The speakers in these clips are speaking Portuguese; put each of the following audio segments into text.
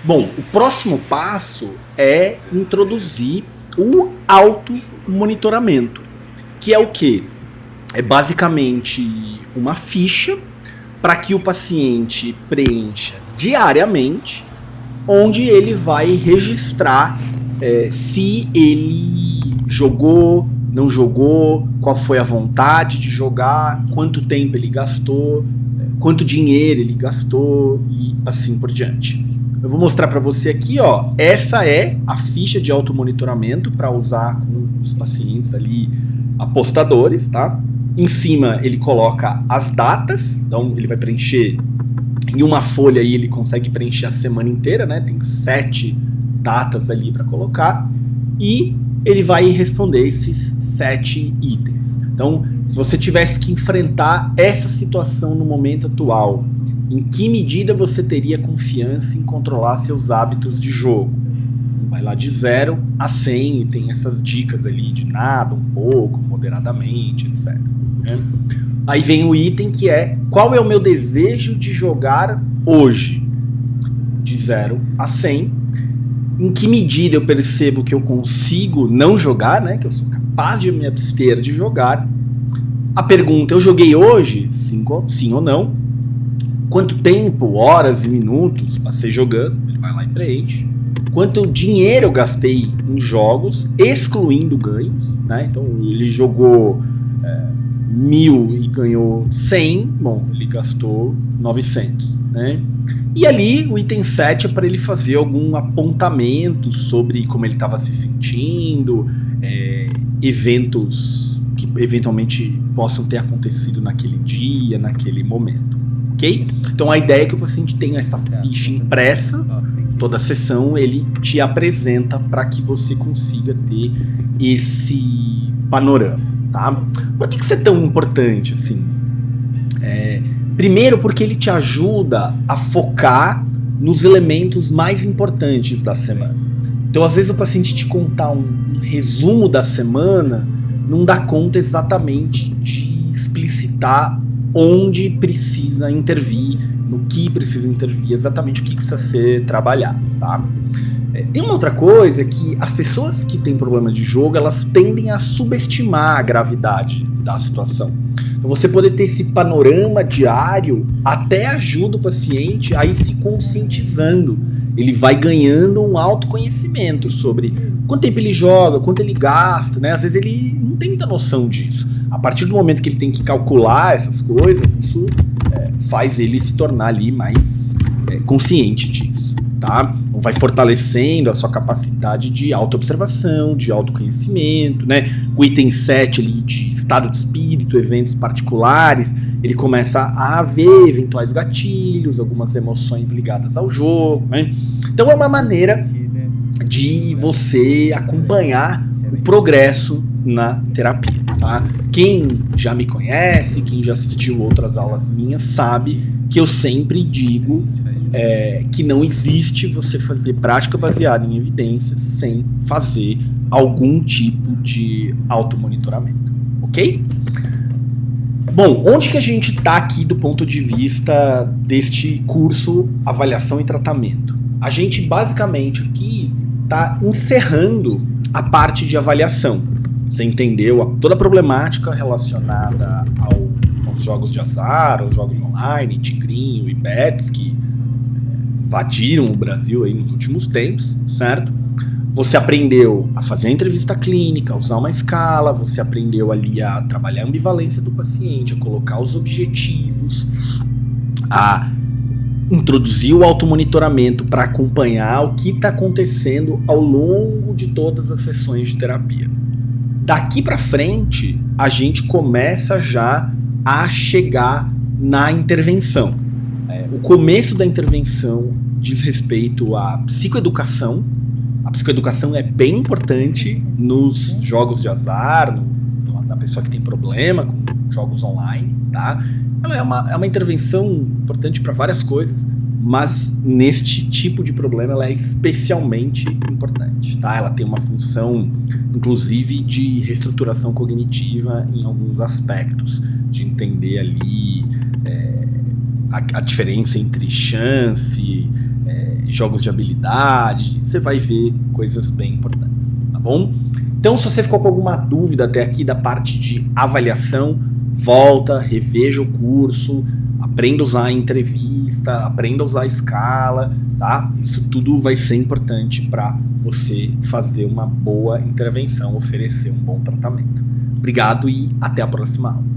Bom, o próximo passo é introduzir o automonitoramento, que é o quê? É basicamente uma ficha para que o paciente preencha diariamente, onde ele vai registrar se ele jogou, não jogou, qual foi a vontade de jogar, quanto tempo ele gastou, quanto dinheiro ele gastou e assim por diante. Eu vou mostrar para você aqui, ó, essa é a ficha de automonitoramento para usar com os pacientes ali apostadores, tá? Em cima ele coloca as datas, então ele vai preencher em uma folha aí, ele consegue preencher a semana inteira, né? Tem 7 datas ali para colocar e ele vai responder esses 7 itens. Então, se você tivesse que enfrentar essa situação no momento atual, em que medida você teria confiança em controlar seus hábitos de jogo? Vai lá de 0 a 100 e tem essas dicas ali de nada, um pouco, moderadamente, etc. Né? Aí vem o item que é: qual é o meu desejo de jogar hoje? De 0 a 100. Em que medida eu percebo que eu consigo não jogar, né? Que eu sou capaz de me abster de jogar. A pergunta: eu joguei hoje? Sim ou não? Quanto tempo, horas e minutos passei jogando? Ele vai lá e preenche. Quanto dinheiro eu gastei em jogos, excluindo ganhos, né? Então ele jogou 1.000 e ganhou 100, bom, ele gastou 900, né? E ali o item 7 é para ele fazer algum apontamento sobre como ele estava se sentindo, eventos que eventualmente possam ter acontecido naquele dia, naquele momento, ok? Então a ideia é que o paciente tenha essa ficha impressa, toda a sessão ele te apresenta para que você consiga ter esse panorama, tá? Por que isso é tão importante assim? Primeiro porque ele te ajuda a focar nos elementos mais importantes da semana. Então às vezes o paciente te contar um resumo da semana não dá conta exatamente de explicitar onde precisa intervir, no que precisa intervir, exatamente o que precisa ser trabalhado, tá? Tem uma outra coisa que as pessoas que têm problema de jogo, elas tendem a subestimar a gravidade da situação. Então você poder ter esse panorama diário até ajuda o paciente a ir se conscientizando. Ele vai ganhando um autoconhecimento sobre quanto tempo ele joga, quanto ele gasta, né? Às vezes ele não tem muita noção disso. A partir do momento que ele tem que calcular essas coisas, isso faz ele se tornar ali mais consciente disso, tá? Vai fortalecendo a sua capacidade de autoobservação, de autoconhecimento, né? O item 7 ali de estado de espírito, eventos particulares, ele começa a ver eventuais gatilhos, algumas emoções ligadas ao jogo, né? Então é uma maneira de você acompanhar o progresso na terapia, tá? Quem já me conhece, quem já assistiu outras aulas minhas, sabe que eu sempre digo que não existe você fazer prática baseada em evidências sem fazer algum tipo de automonitoramento, ok? Bom, onde que a gente está aqui do ponto de vista deste curso Avaliação e Tratamento? A gente basicamente aqui está encerrando a parte de avaliação. Você entendeu toda a problemática relacionada aos jogos de azar, aos jogos online, Tigrinho e Bets, que invadiram o Brasil aí nos últimos tempos, certo? Você aprendeu a fazer a entrevista clínica, a usar uma escala, você aprendeu ali a trabalhar a ambivalência do paciente, a colocar os objetivos, a introduzir o automonitoramento para acompanhar o que está acontecendo ao longo de todas as sessões de terapia. Daqui para frente, a gente começa já a chegar na intervenção. O começo da intervenção diz respeito à psicoeducação. A psicoeducação é bem importante nos jogos de azar, na pessoa que tem problema com jogos online, tá? Ela é uma intervenção importante para várias coisas, mas neste tipo de problema ela é especialmente importante, tá? Ela tem uma função, inclusive, de reestruturação cognitiva em alguns aspectos, de entender ali a diferença entre chance, jogos de habilidade, você vai ver coisas bem importantes, tá bom? Então, se você ficou com alguma dúvida até aqui da parte de avaliação, volta, reveja o curso, aprenda a usar a entrevista, aprenda a usar a escala, tá? Isso tudo vai ser importante para você fazer uma boa intervenção, oferecer um bom tratamento. Obrigado e até a próxima aula.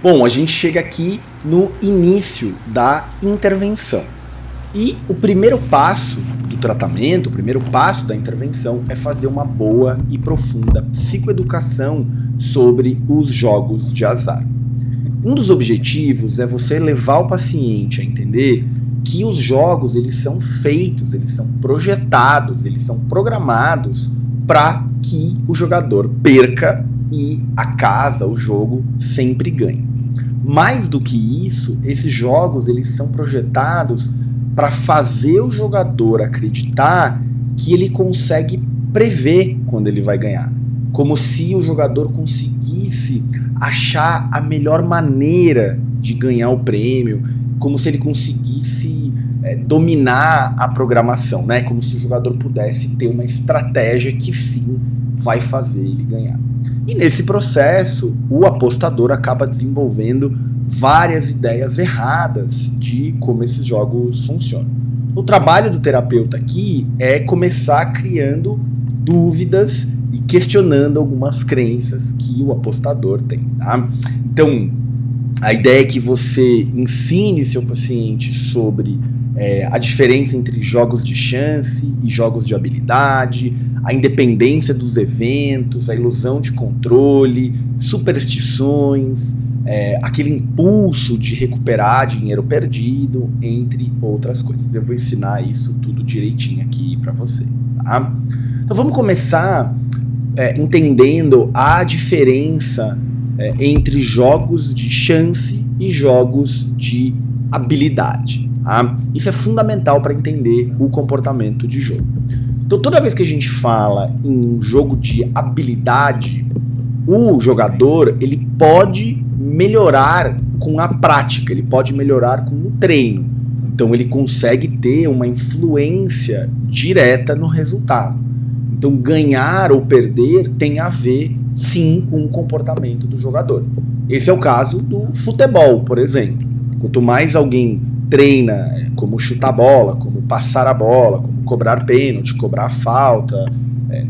Bom, a gente chega aqui no início da intervenção. E o primeiro passo do tratamento, o primeiro passo da intervenção é fazer uma boa e profunda psicoeducação sobre os jogos de azar. Um dos objetivos é você levar o paciente a entender que os jogos eles são feitos, eles são projetados, eles são programados para que o jogador perca e a casa, o jogo, sempre ganhe. Mais do que isso, esses jogos eles são projetados para fazer o jogador acreditar que ele consegue prever quando ele vai ganhar. Como se o jogador conseguisse achar a melhor maneira de ganhar o prêmio, como se ele conseguisse dominar a programação, né? Como se o jogador pudesse ter uma estratégia que sim vai fazer ele ganhar. E nesse processo, o apostador acaba desenvolvendo várias ideias erradas de como esses jogos funcionam. O trabalho do terapeuta aqui é começar criando dúvidas e questionando algumas crenças que o apostador tem, tá? Então, a ideia é que você ensine seu paciente sobre a diferença entre jogos de chance e jogos de habilidade, a independência dos eventos, a ilusão de controle, superstições, aquele impulso de recuperar dinheiro perdido, entre outras coisas. Eu vou ensinar isso tudo direitinho aqui para você, tá? Então vamos começar entendendo a diferença entre jogos de chance e jogos de habilidade. Tá? Isso é fundamental para entender o comportamento de jogo. Então toda vez que a gente fala em um jogo de habilidade, o jogador ele pode melhorar com a prática, ele pode melhorar com o treino. Então ele consegue ter uma influência direta no resultado. Então ganhar ou perder tem a ver sim com o comportamento do jogador. Esse é o caso do futebol, por exemplo. Quanto mais alguém treina como chutar a bola, como passar a bola, como cobrar pênalti, cobrar falta,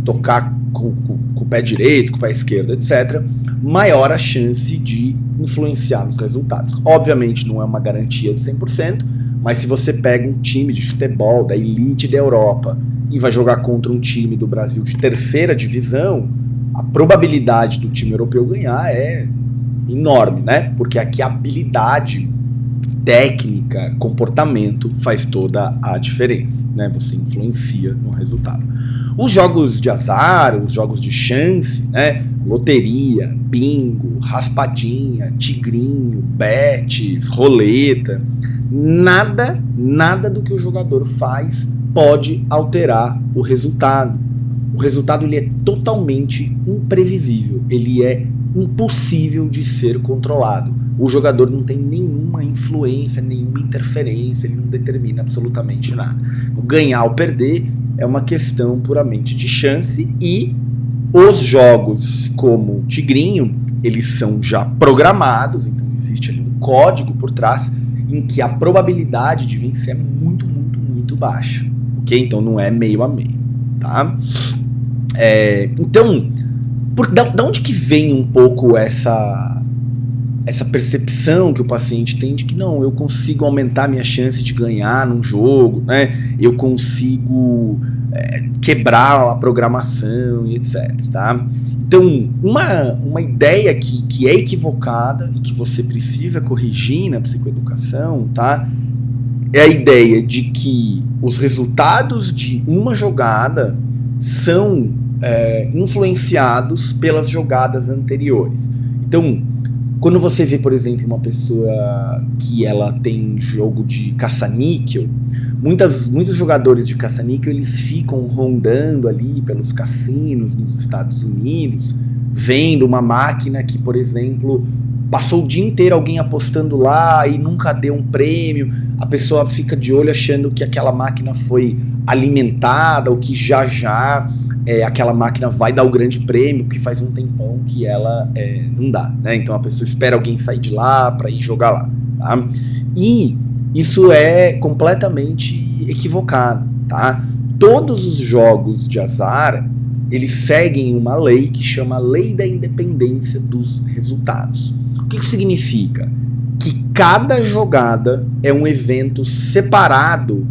tocar com o pé direito, com o pé esquerdo, etc., maior a chance de influenciar nos resultados. Obviamente não é uma garantia de 100%, mas se você pega um time de futebol da elite da Europa e vai jogar contra um time do Brasil de terceira divisão, a probabilidade do time europeu ganhar é enorme, né? Porque aqui a habilidade, técnica, comportamento faz toda a diferença, né? Você influencia no resultado. Os jogos de azar, os jogos de chance, né? Loteria, bingo, raspadinha, tigrinho, bets, roleta, nada do que o jogador faz pode alterar o resultado. O resultado ele é totalmente imprevisível, ele é impossível de ser controlado. O jogador não tem nenhuma influência, nenhuma interferência, ele não determina absolutamente nada. O ganhar ou perder é uma questão puramente de chance e os jogos como Tigrinho, eles são já programados, então existe ali um código por trás em que a probabilidade de vencer é muito baixa, ok? Então não é meio a meio, tá? Então, da onde que vem um pouco essa percepção que o paciente tem de que não, eu consigo aumentar minha chance de ganhar num jogo, né? Eu consigo quebrar a programação e etc, tá? Então, uma ideia que é equivocada e que você precisa corrigir na psicoeducação, tá? É a ideia de que os resultados de uma jogada são influenciados pelas jogadas anteriores. Então, Quando você vê, por exemplo, uma pessoa que ela tem jogo de caça-níquel, muitos jogadores de caça-níquel, eles ficam rondando ali pelos cassinos nos Estados Unidos, vendo uma máquina que, por exemplo, passou o dia inteiro alguém apostando lá e nunca deu um prêmio, a pessoa fica de olho achando que aquela máquina foi alimentada ou que já aquela máquina vai dar o grande prêmio, que faz um tempão que ela não dá, né? Então a pessoa espera alguém sair de lá para ir jogar lá, tá? E isso é completamente equivocado, tá? Todos os jogos de azar, eles seguem uma lei que chama Lei da Independência dos Resultados. O que isso significa? Que cada jogada é um evento separado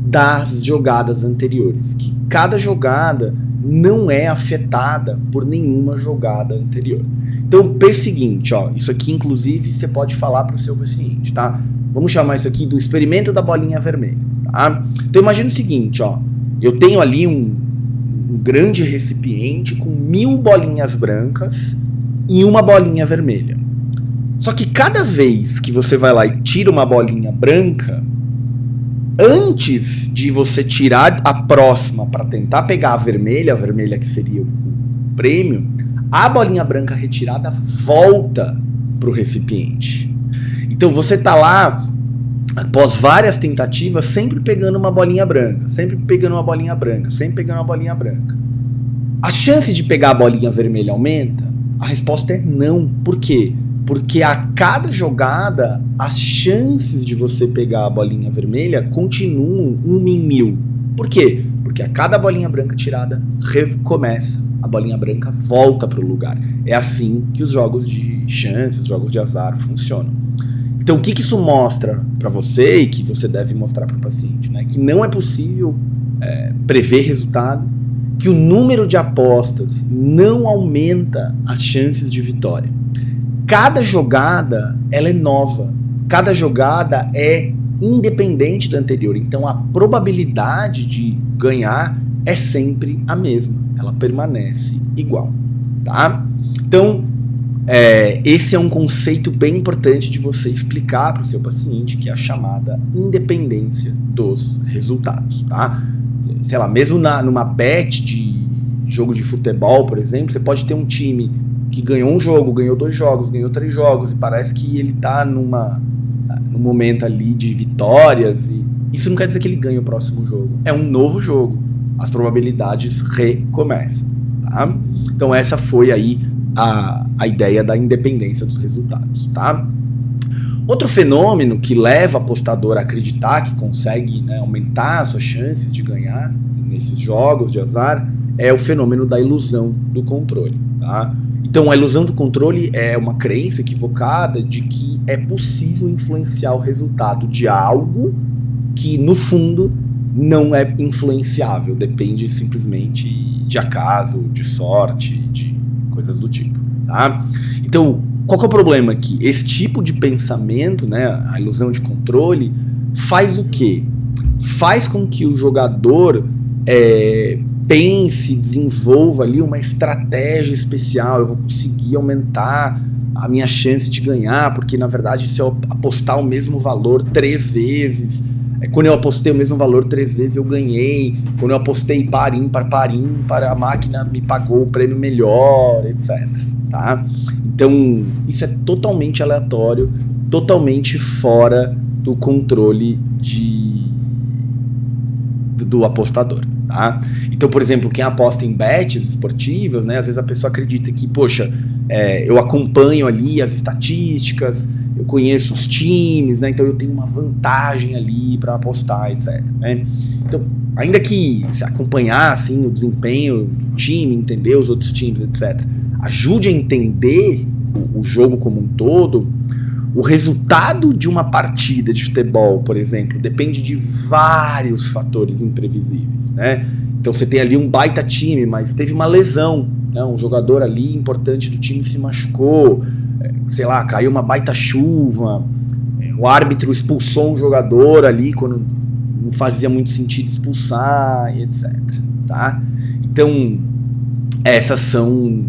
das jogadas anteriores, que cada jogada não é afetada por nenhuma jogada anterior. Então pense o seguinte, ó, isso aqui inclusive você pode falar para o seu paciente, tá? Vamos chamar isso aqui do experimento da bolinha vermelha, tá? Então imagina o seguinte, ó, eu tenho ali um grande recipiente com 1000 bolinhas brancas e uma bolinha vermelha. Só que cada vez que você vai lá e tira uma bolinha branca, antes de você tirar a próxima para tentar pegar a vermelha que seria o prêmio, a bolinha branca retirada volta para o recipiente. Então você tá lá, após várias tentativas, sempre pegando uma bolinha branca, sempre pegando uma bolinha branca, sempre pegando uma bolinha branca. A chance de pegar a bolinha vermelha aumenta? A resposta é não. Por quê? Porque a cada jogada, as chances de você pegar a bolinha vermelha continuam 1 em 1000. Por quê? Porque a cada bolinha branca tirada, recomeça. A bolinha branca volta para o lugar. É assim que os jogos de chance, os jogos de azar funcionam. Então o que isso mostra para você e que você deve mostrar para o paciente? Né? Que não é possível prever resultado, que o número de apostas não aumenta as chances de vitória. Cada jogada, ela é nova. Cada jogada é independente da anterior. Então, a probabilidade de ganhar é sempre a mesma. Ela permanece igual, tá? Então, esse é um conceito bem importante de você explicar para o seu paciente, que é a chamada independência dos resultados, tá? Sei lá, mesmo numa bet de jogo de futebol, por exemplo, você pode ter um time que ganhou um jogo, ganhou 2 jogos, ganhou 3 jogos, e parece que ele tá num momento ali de vitórias, e isso não quer dizer que ele ganhe o próximo jogo. É um novo jogo. As probabilidades recomeçam, tá? Então essa foi aí a ideia da independência dos resultados, tá? Outro fenômeno que leva o apostador a acreditar que consegue, né, aumentar suas chances de ganhar nesses jogos de azar é o fenômeno da ilusão do controle, tá? Então a ilusão do controle é uma crença equivocada de que é possível influenciar o resultado de algo que no fundo não é influenciável, depende simplesmente de acaso, de sorte, de coisas do tipo, tá? Então, qual que é o problema aqui? Esse tipo de pensamento, né, a ilusão de controle, faz o quê? Faz com que o jogador pense, desenvolva ali uma estratégia especial. Eu vou conseguir aumentar a minha chance de ganhar, porque na verdade se eu apostar o mesmo valor 3 vezes, quando eu apostei o mesmo valor 3 vezes eu ganhei, quando eu apostei par ímpar, a máquina me pagou o prêmio melhor, etc, tá? Então isso é totalmente aleatório, totalmente fora do controle do apostador, tá? Então, por exemplo, quem aposta em bets esportivas, né, às vezes a pessoa acredita que, poxa, eu acompanho ali as estatísticas, eu conheço os times, né, então eu tenho uma vantagem ali para apostar, etc, né? Então, ainda que se acompanhar assim, o desempenho do time, entender os outros times, etc, ajude a entender o jogo como um todo, o resultado de uma partida de futebol, por exemplo, depende de vários fatores imprevisíveis, né? Então você tem ali um baita time, mas teve uma lesão, né? Um jogador ali importante do time se machucou, sei lá, caiu uma baita chuva, o árbitro expulsou um jogador ali quando não fazia muito sentido expulsar, e etc, tá? Então essas são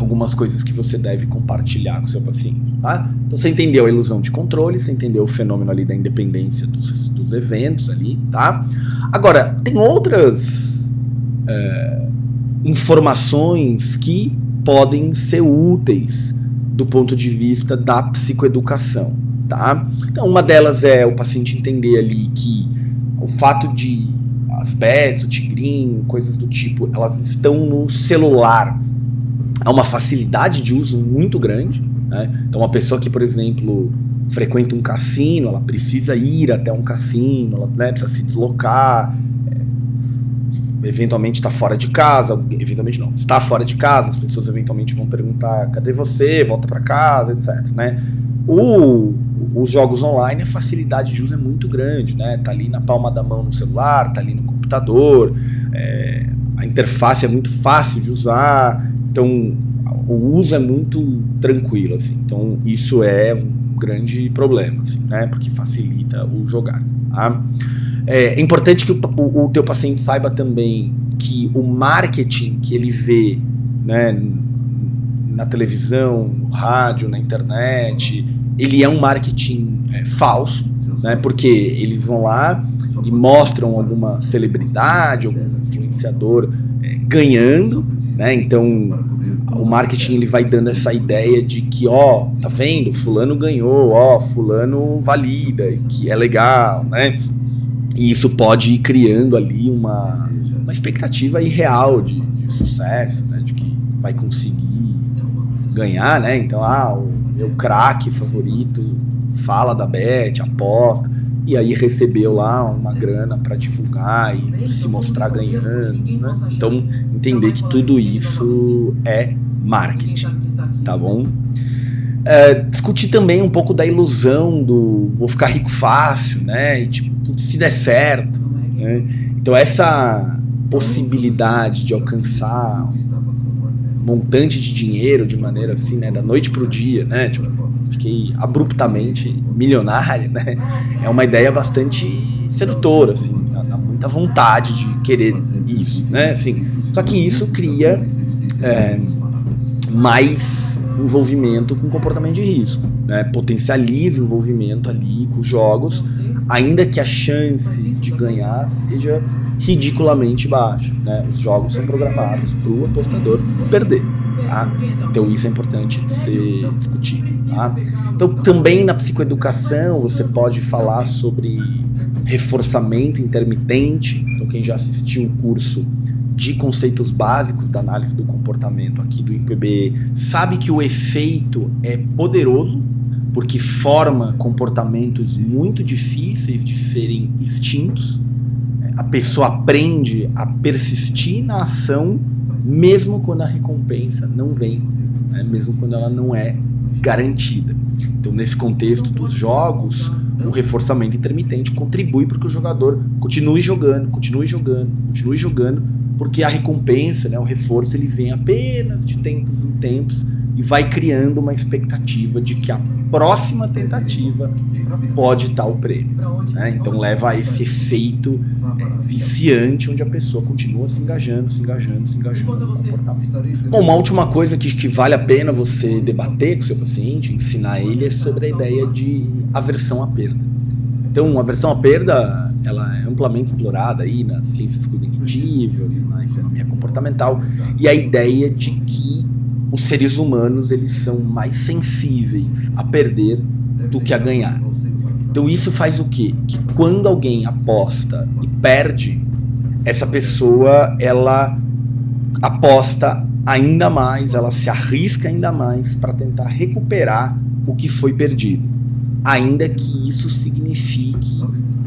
algumas coisas que você deve compartilhar com o seu paciente, tá? Então você entendeu a ilusão de controle, você entendeu o fenômeno ali da independência dos eventos ali, tá? Agora, tem outras informações que podem ser úteis do ponto de vista da psicoeducação, tá? Então uma delas é o paciente entender ali que o fato de as bets, o tigrinho, coisas do tipo, elas estão no celular. Há uma facilidade de uso muito grande, né? Então uma pessoa que, por exemplo, frequenta um cassino, ela precisa ir até um cassino, ela, né, precisa se deslocar, eventualmente está fora de casa, eventualmente não, está fora de casa, as pessoas eventualmente vão perguntar, cadê você, volta para casa, etc, né? Os jogos online, a facilidade de uso é muito grande, né? Tá ali na palma da mão no celular, tá ali no computador, a interface é muito fácil de usar, então o uso é muito tranquilo, assim. Então isso é um grande problema, assim, né? Porque facilita o jogar, tá? É importante que o teu paciente saiba também que o marketing que ele vê, né, na televisão, no rádio, na internet, ele é um marketing falso, né, porque eles vão lá e mostram alguma celebridade, algum influenciador ganhando, né, então o marketing ele vai dando essa ideia de que, ó, tá vendo, fulano ganhou, ó, fulano valida, que é legal, né, e isso pode ir criando ali uma expectativa irreal de sucesso, né, de que vai conseguir ganhar, né, então, o meu craque favorito fala da bet, aposta, e aí recebeu lá uma grana para divulgar e se mostrar ganhando, né? Então entender que tudo isso é marketing, tá bom? Discutir também um pouco da ilusão do vou ficar rico fácil, né? E tipo, se der certo, né? Então essa possibilidade de alcançar montante de dinheiro de maneira assim, né, da noite pro dia, né, tipo, fiquei abruptamente milionário, né, é uma ideia bastante sedutora, assim, dá muita vontade de querer isso, né, assim, só que isso cria mais envolvimento com comportamento de risco, né, potencializa envolvimento ali com os jogos, ainda que a chance de ganhar seja ridiculamente baixo, né? Os jogos são programados para o apostador perder, tá? Então isso é importante de ser discutido, tá? Então também na psicoeducação você pode falar sobre reforçamento intermitente. Então quem já assistiu o curso de conceitos básicos da análise do comportamento aqui do IPB sabe que o efeito é poderoso porque forma comportamentos muito difíceis de serem extintos. A pessoa aprende a persistir na ação mesmo quando a recompensa não vem, né? Mesmo quando ela não é garantida. Então, nesse contexto dos jogos, o reforçamento intermitente contribui para que o jogador continue jogando, porque a recompensa, né, o reforço, ele vem apenas de tempos em tempos e vai criando uma expectativa de que a próxima tentativa pode dar o prêmio, né? Então leva a esse efeito viciante, onde a pessoa continua se engajando no comportamento. Bom, uma última coisa que vale a pena você debater com o seu paciente, ensinar ele, é sobre a ideia de aversão à perda. Então, a aversão à perda, ela é amplamente explorada aí nas ciências cognitivas, na economia comportamental, e a ideia de que os seres humanos, eles são mais sensíveis a perder do que a ganhar. Então isso faz o quê? Que quando alguém aposta e perde, essa pessoa, ela aposta ainda mais, ela se arrisca ainda mais para tentar recuperar o que foi perdido, ainda que isso signifique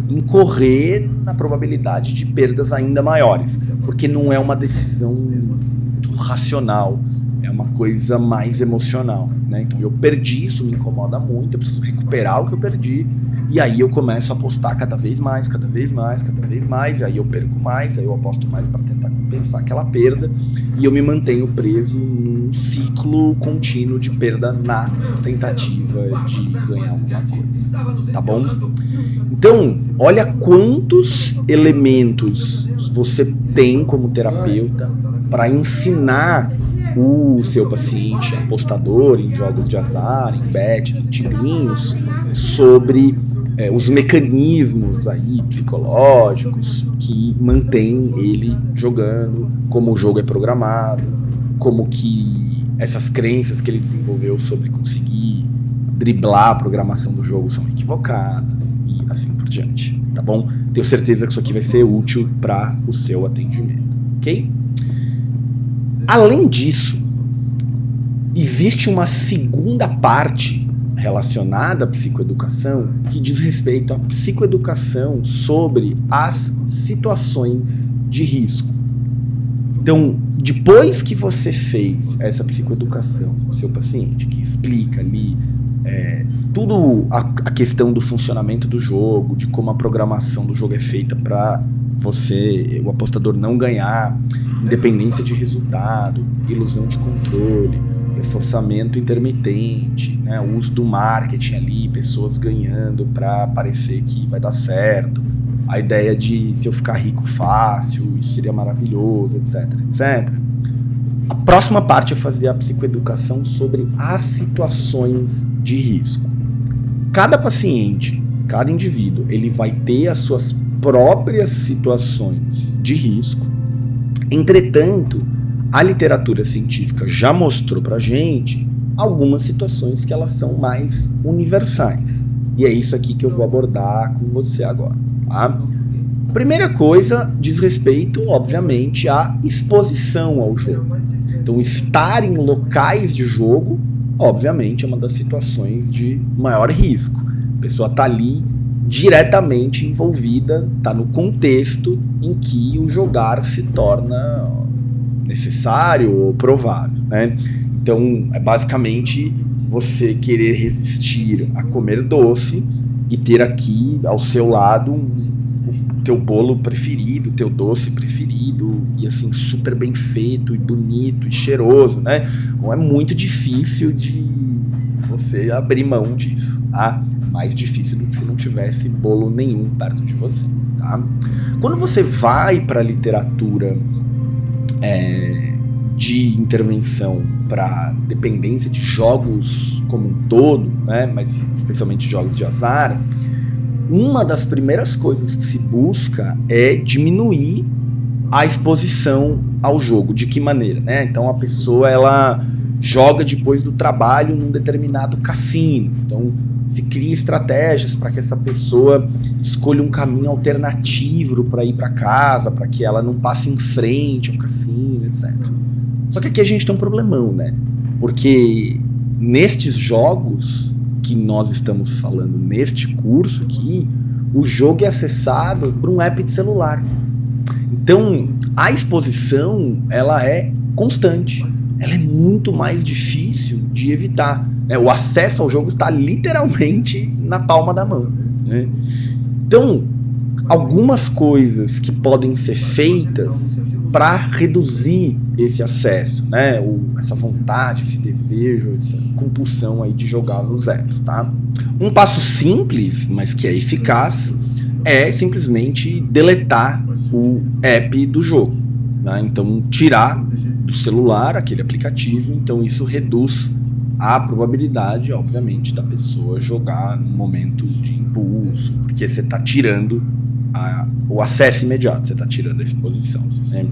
incorrer na probabilidade de perdas ainda maiores, porque não é uma decisão muito racional, é uma coisa mais emocional, né? Então eu perdi, isso me incomoda muito, eu preciso recuperar o que eu perdi, e aí eu começo a apostar cada vez mais, e aí eu perco mais, aí eu aposto mais para tentar compensar aquela perda, e eu me mantenho preso num ciclo contínuo de perda na tentativa de ganhar alguma coisa, tá bom? Então, olha quantos elementos você tem como terapeuta para ensinar o seu paciente apostador em jogos de azar, em bets e tigrinhos, sobre os mecanismos aí psicológicos que mantêm ele jogando, como o jogo é programado, como que essas crenças que ele desenvolveu sobre conseguir driblar a programação do jogo são equivocadas e assim por diante, tá bom? Tenho certeza que isso aqui vai ser útil para o seu atendimento, ok? Além disso, existe uma segunda parte relacionada à psicoeducação que diz respeito à psicoeducação sobre as situações de risco. Então, depois que você fez essa psicoeducação com o seu paciente, que explica ali tudo a questão do funcionamento do jogo, de como a programação do jogo é feita para você, o apostador, não ganhar, independência de resultado, ilusão de controle, reforçamento intermitente, né, o uso do marketing ali, pessoas ganhando para parecer que vai dar certo, a ideia de se eu ficar rico fácil, isso seria maravilhoso, etc, etc. A próxima parte é fazer a psicoeducação sobre as situações de risco. Cada paciente, cada indivíduo, ele vai ter as suas próprias situações de risco. Entretanto, a literatura científica já mostrou pra gente algumas situações que elas são mais universais. E é isso aqui que eu vou abordar com você agora, tá? Primeira coisa diz respeito, obviamente, à exposição ao jogo. Então, estar em locais de jogo, obviamente, é uma das situações de maior risco. A pessoa está ali diretamente envolvida, está no contexto em que o jogar se torna necessário ou provável, né? Então, é basicamente você querer resistir a comer doce e ter aqui ao seu lado o teu bolo preferido, o teu doce preferido, e assim, super bem feito e bonito e cheiroso, né? Não é muito difícil de você abrir mão disso, tá? Mais difícil do que se não tivesse bolo nenhum perto de você, tá? Quando você vai para a literatura de intervenção para dependência de jogos como um todo, né, mas especialmente jogos de azar, uma das primeiras coisas que se busca é diminuir a exposição ao jogo. De que maneira, né? Então a pessoa ela joga depois do trabalho num determinado cassino. Então se cria estratégias para que essa pessoa escolha um caminho alternativo para ir para casa, para que ela não passe em frente ao cassino, etc. Só que aqui a gente tem um problemão, né? Porque nestes jogos que nós estamos falando neste curso aqui, o jogo é acessado por um app de celular. Então, a exposição, ela é constante. Ela é muito mais difícil de evitar, né? O acesso ao jogo está literalmente na palma da mão, né? Então, algumas coisas que podem ser feitas para reduzir esse acesso, né? Essa vontade, esse desejo, essa compulsão aí de jogar nos apps, tá? Um passo simples, mas que é eficaz, é simplesmente deletar o app do jogo, né? Então, tirar do celular aquele aplicativo, então isso reduz a probabilidade, obviamente, da pessoa jogar num momento de impulso, porque você está tirando o acesso imediato, você está tirando a exposição, né?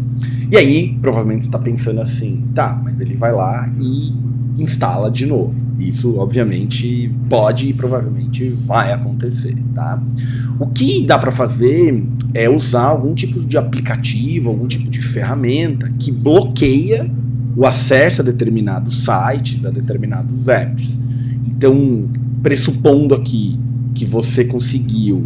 E aí, provavelmente você está pensando assim, tá, mas ele vai lá e instala de novo. Isso, obviamente, pode e provavelmente vai acontecer, tá? O que dá para fazer é usar algum tipo de aplicativo, algum tipo de ferramenta que bloqueia o acesso a determinados sites, a determinados apps. Então, pressupondo aqui que você conseguiu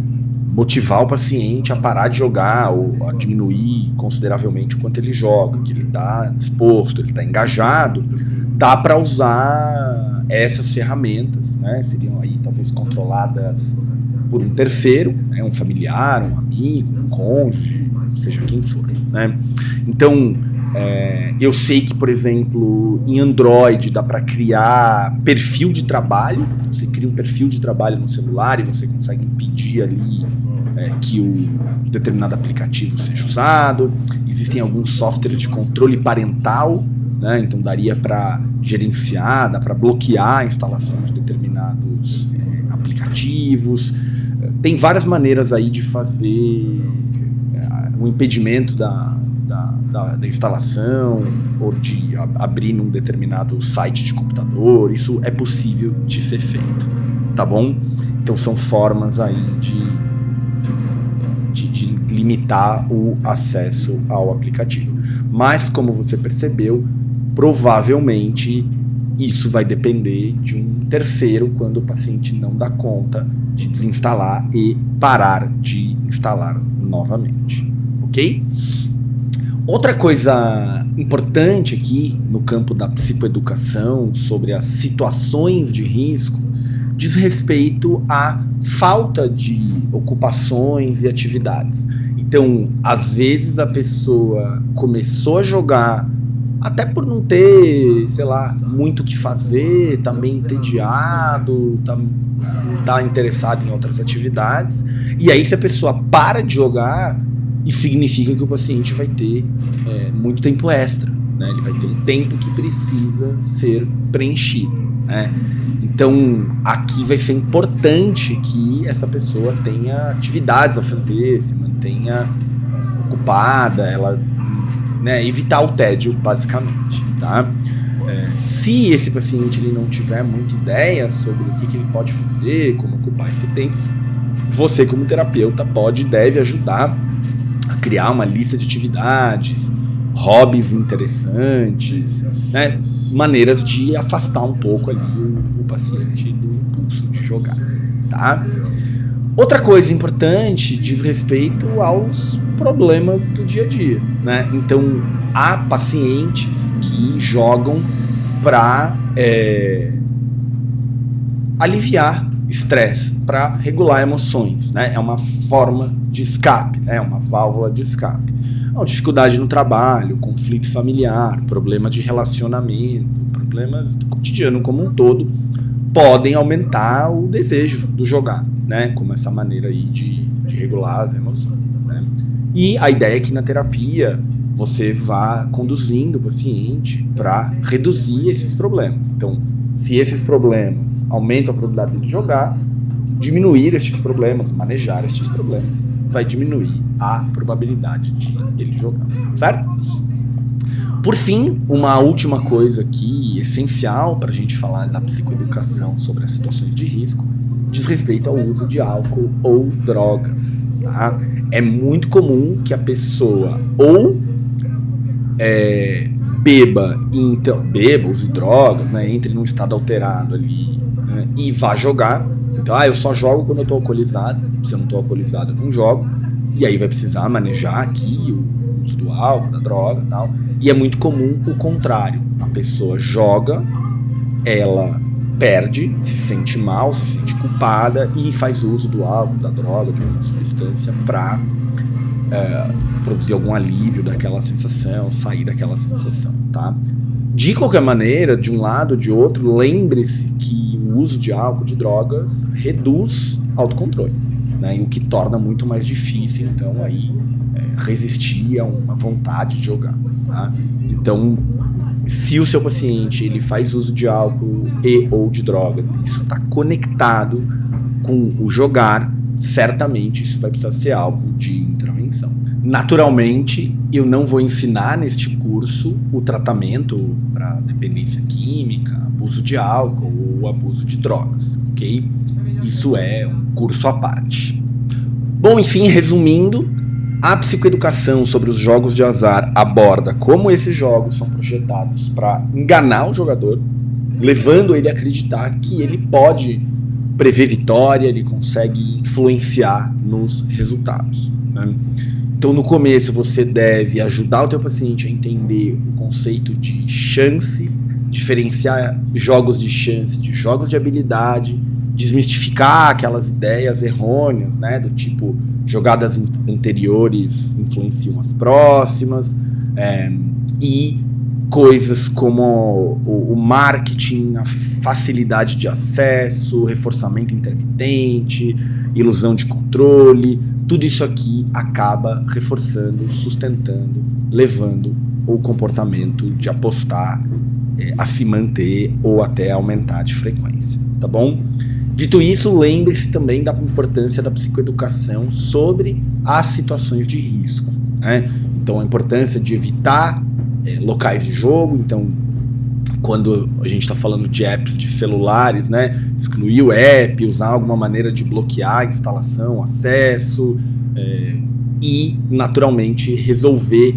motivar o paciente a parar de jogar ou a diminuir consideravelmente o quanto ele joga, que ele está disposto, ele está engajado, dá para usar essas ferramentas, né? Seriam aí talvez controladas por um terceiro, né? Um familiar, um amigo, um cônjuge, seja quem for, né? Então, eu sei que, por exemplo, em Android dá para criar perfil de trabalho. Você cria um perfil de trabalho no celular e você consegue impedir ali que o determinado aplicativo seja usado. Existem alguns softwares de controle parental né? Então daria para gerenciar, dá para bloquear a instalação de determinados aplicativos. Tem várias maneiras aí de fazer o impedimento da instalação ou de abrir num determinado site de computador. Isso é possível de ser feito, tá bom? Então são formas aí de limitar o acesso ao aplicativo. Mas, como você percebeu, provavelmente isso vai depender de um terceiro quando o paciente não dá conta de desinstalar e parar de instalar novamente, ok? Outra coisa importante aqui no campo da psicoeducação sobre as situações de risco diz respeito à falta de ocupações e atividades. Então, às vezes a pessoa começou a jogar até por não ter, sei lá, muito o que fazer, tá meio entediado, não tá interessado em outras atividades. E aí, se a pessoa para de jogar, isso significa que o paciente vai ter muito tempo extra, né? Ele vai ter um tempo que precisa ser preenchido, né? Então, aqui vai ser importante que essa pessoa tenha atividades a fazer, se mantenha ocupada, ela, né, evitar o tédio, basicamente, tá? Se esse paciente ele não tiver muita ideia sobre o que ele pode fazer, como ocupar esse tempo, você, como terapeuta, pode e deve ajudar a criar uma lista de atividades, hobbies interessantes, né? Maneiras de afastar um pouco ali o paciente do impulso de jogar, tá? Outra coisa importante diz respeito aos problemas do dia a dia, né? Então, há pacientes que jogam para aliviar estresse, para regular emoções, né? É uma forma de escape, né? É uma válvula de escape. Uma dificuldade no trabalho, conflito familiar, problema de relacionamento, problemas do cotidiano como um todo podem aumentar o desejo do jogar, né? Como essa maneira aí de regular as emoções, né? E a ideia é que na terapia você vá conduzindo o paciente para reduzir esses problemas. Então, se esses problemas aumentam a probabilidade de jogar, diminuir estes problemas, manejar estes problemas, vai diminuir a probabilidade de ele jogar, certo? Por fim, uma última coisa aqui, essencial para a gente falar da psicoeducação sobre as situações de risco, diz respeito ao uso de álcool ou drogas, tá? É muito comum que a pessoa ou beba, use drogas, né, entre num estado alterado ali, né, e vá jogar. Então, eu só jogo quando eu tô alcoolizado. Se eu não tô alcoolizado, eu não jogo. E aí vai precisar manejar aqui o uso do álcool, da droga e tal. E é muito comum o contrário. A pessoa joga, ela perde, se sente mal, se sente culpada e faz uso do álcool, da droga, de uma substância para produzir algum alívio daquela sensação, sair daquela sensação, tá? De qualquer maneira, de um lado ou de outro, lembre-se que o uso de álcool, de drogas, reduz autocontrole, né? E o que torna muito mais difícil, então, aí, resistir a uma vontade de jogar, tá? Então, se o seu paciente ele faz uso de álcool e ou de drogas, isso está conectado com o jogar, certamente isso vai precisar ser alvo de intervenção. Naturalmente, eu não vou ensinar neste curso o tratamento para dependência química, abuso de álcool ou abuso de drogas, ok? Isso é um curso à parte. Bom, enfim, resumindo, a psicoeducação sobre os jogos de azar aborda como esses jogos são projetados para enganar o jogador, levando ele a acreditar que ele pode prever vitória, ele consegue influenciar nos resultados, né? Então, no começo, você deve ajudar o teu paciente a entender o conceito de chance, diferenciar jogos de chance de jogos de habilidade, desmistificar aquelas ideias errôneas, né, do tipo jogadas anteriores influenciam as próximas, e coisas como o marketing, a facilidade de acesso, reforçamento intermitente, ilusão de controle. Tudo isso aqui acaba reforçando, sustentando, levando o comportamento de apostar a se manter ou até aumentar de frequência, tá bom? Dito isso, lembre-se também da importância da psicoeducação sobre as situações de risco, né? Então a importância de evitar locais de jogo. Então, quando a gente está falando de apps de celulares, né, excluir o app, usar alguma maneira de bloquear a instalação, acesso, e naturalmente resolver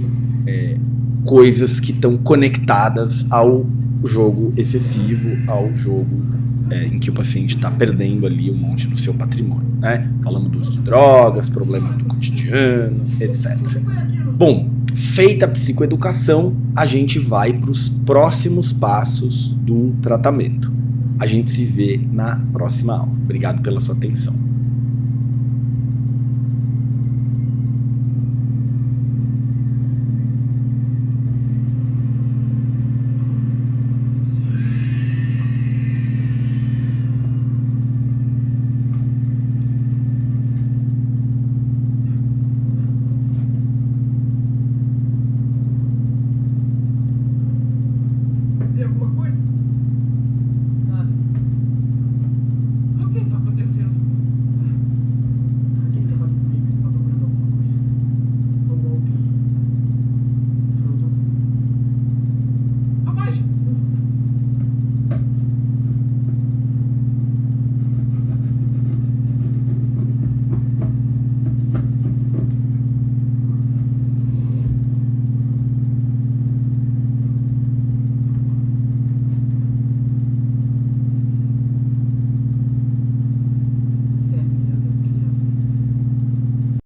coisas que estão conectadas ao jogo excessivo, ao jogo em que o paciente está perdendo ali um monte do seu patrimônio, né? Falando do uso de drogas, problemas do cotidiano, etc. Bom, feita a psicoeducação, a gente vai para os próximos passos do tratamento. A gente se vê na próxima aula. Obrigado pela sua atenção.